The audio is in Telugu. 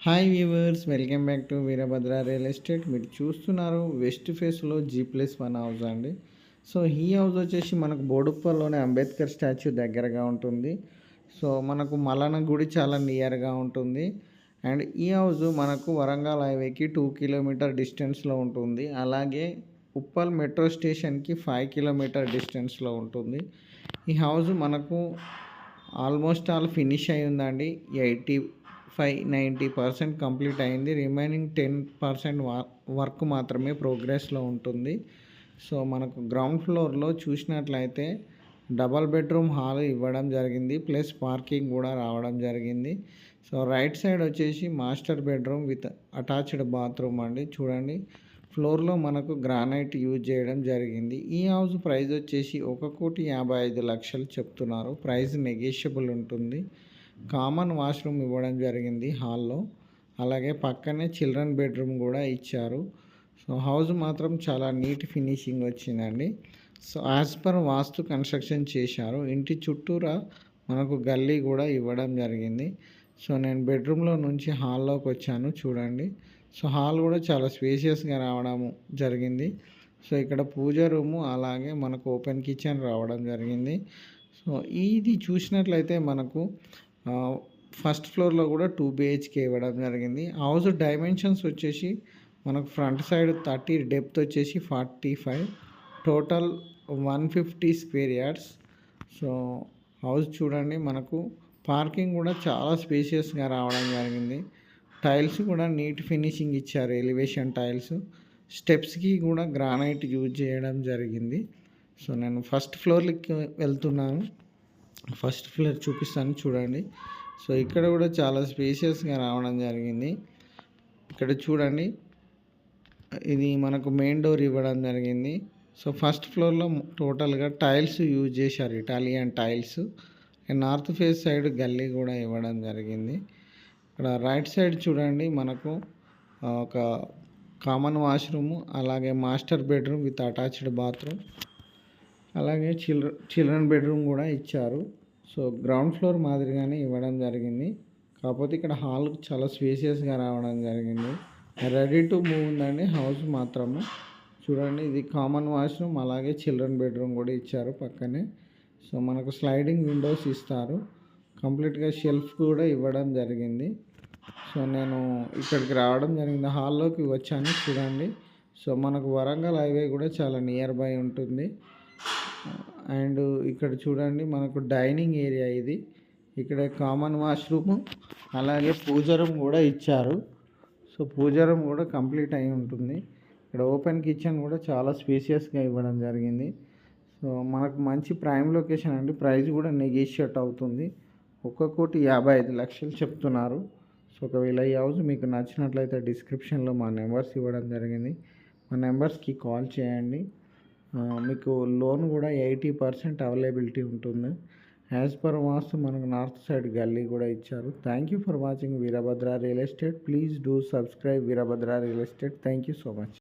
Hi viewers, welcome back to Veerabhadra real estate. మీరు చూస్తున్నారు వెస్ట్ ఫేస్లో G+1 హౌస్ అండి. సో ఈ హౌస్ వచ్చేసి మనకు బోడుప్పల్లోనే అంబేద్కర్ స్టాచ్యూ దగ్గరగా ఉంటుంది. సో మనకు మల్లన్న గుడి చాలా నియర్గా ఉంటుంది. అండ్ ఈ హౌస్ మనకు వరంగల్ హైవేకి 2 కిలోమీటర్ డిస్టెన్స్లో ఉంటుంది. అలాగే ఉప్పల్ మెట్రో స్టేషన్కి 5 కిలోమీటర్ డిస్టెన్స్లో ఉంటుంది. ఈ హౌస్ మనకు ఆల్మోస్ట్ ఆల్ ఫినిష్ అయి ఉందండి. 85-90% కంప్లీట్ అయింది. రిమైనింగ్ 10% వర్క్ మాత్రమే ప్రోగ్రెస్లో ఉంటుంది. సో మనకు గ్రౌండ్ ఫ్లోర్లో చూసినట్లయితే డబల్ బెడ్రూమ్ హాల్ ఇవ్వడం జరిగింది, ప్లస్ పార్కింగ్ కూడా రావడం జరిగింది. సో రైట్ సైడ్ వచ్చేసి master bedroom with attached bathroom అండి. చూడండి, ఫ్లోర్లో మనకు గ్రానైట్ యూజ్ చేయడం జరిగింది. ఈ హౌస్ ప్రైస్ వచ్చేసి 1,55,00,000 చెప్తున్నారు. ప్రైస్ నెగోషియబుల్ ఉంటుంది. కామన్ వాష్రూమ్ ఇవ్వడం జరిగింది హాల్లో. అలాగే పక్కనే చిల్డ్రన్ బెడ్రూమ్ కూడా ఇచ్చారు. సో హౌస్ మాత్రం చాలా నీట్ ఫినిషింగ్ వచ్చిందండి. సో యాజ్ పర్ వాస్తు కన్స్ట్రక్షన్ చేశారు. ఇంటి చుట్టూరా మనకు గల్లీ కూడా ఇవ్వడం జరిగింది. సో నేను బెడ్రూమ్లో నుంచి హాల్లోకి వచ్చాను, చూడండి. సో హాల్ కూడా చాలా స్పేషియస్గా రావడం జరిగింది. సో ఇక్కడ పూజ రూము, అలాగే మనకు ఓపెన్ కిచెన్ రావడం జరిగింది. సో ఇది చూసినట్లయితే మనకు ఫస్ట్ ఫ్లోర్లో కూడా 2 BHK ఇవ్వడం జరిగింది. హౌస్ డైమెన్షన్స్ వచ్చేసి మనకు ఫ్రంట్ సైడ్ 30, డెప్త్ వచ్చేసి 45, total 150 square yards. So house చూడండి, మనకు పార్కింగ్ కూడా చాలా స్పేషియస్గా రావడం జరిగింది. టైల్స్ కూడా నీట్ ఫినిషింగ్ ఇచ్చారు, ఎలివేషన్ టైల్స్. స్టెప్స్కి కూడా గ్రానైట్ యూజ్ చేయడం జరిగింది. సో నేను ఫస్ట్ ఫ్లోర్కి వెళ్తున్నాను, ఫస్ట్ ఫ్లోర్ చూపిస్తాను, చూడండి. సో ఇక్కడ కూడా చాలా స్పేషియస్గా రావడం జరిగింది. ఇక్కడ చూడండి, ఇది మనకు మెయిన్ డోర్ ఇవ్వడం జరిగింది. సో ఫస్ట్ ఫ్లోర్లో టోటల్గా టైల్స్ యూజ్ చేశారు, Italian tiles. North face side గల్లీ కూడా ఇవ్వడం జరిగింది. ఇక్కడ రైట్ సైడ్ చూడండి, మనకు ఒక కామన్ వాష్రూము, అలాగే master bedroom with attached bathroom, అలాగే చిల్డ్రన్ బెడ్రూమ్ కూడా ఇచ్చారు. సో గ్రౌండ్ ఫ్లోర్ మాదిరిగానే ఇవ్వడం జరిగింది. కాకపోతే ఇక్కడ హాల్ చాలా స్పేషియస్గా రావడం జరిగింది. రెడీ టు మూవ్ ఉందండి హౌస్ మాత్రము. చూడండి, ఇది కామన్ వాష్రూమ్, అలాగే చిల్డ్రన్ బెడ్రూమ్ కూడా ఇచ్చారు పక్కనే. సో మనకు స్లైడింగ్ విండోస్ ఇస్తారు. కంప్లీట్గా షెల్ఫ్ కూడా ఇవ్వడం జరిగింది. సో నేను ఇక్కడికి రావడం జరిగింది, హాల్లోకి వచ్చాను, చూడండి. సో మనకు వరంగల్ హైవే కూడా చాలా నియర్ బై ఉంటుంది. అండ్ ఇక్కడ చూడండి, మనకు డైనింగ్ ఏరియా ఇది. ఇక్కడ కామన్ వాష్రూమ్, అలాగే పూజ రూమ్ కూడా ఇచ్చారు. సో పూజ రూమ్ కూడా కంప్లీట్ అయి ఉంటుంది. ఇక్కడ ఓపెన్ కిచెన్ కూడా చాలా స్పేషియస్గా ఇవ్వడం జరిగింది. సో మనకు మంచి ప్రైమ్ లొకేషన్ అండి. ప్రైస్ కూడా నెగోషియేట్ అవుతుంది. 1,55,00,000 చెప్తున్నారు. సో ఒకవేళ ఈ హౌస్ మీకు నచ్చినట్లయితే డిస్క్రిప్షన్లో మా నెంబర్స్ ఇవ్వడం జరిగింది. మా నెంబర్స్కి కాల్ చేయండి. మీకు లోన్ కూడా 80% అవైలబిలిటీ ఉంటుంది. యాజ్ పర్ వాస్తు మనకు నార్త్ సైడ్ గల్లీ కూడా ఇచ్చారు. Thank you for watching Veerabhadra real estate. Please do subscribe Veerabhadra real estate. Thank you so much.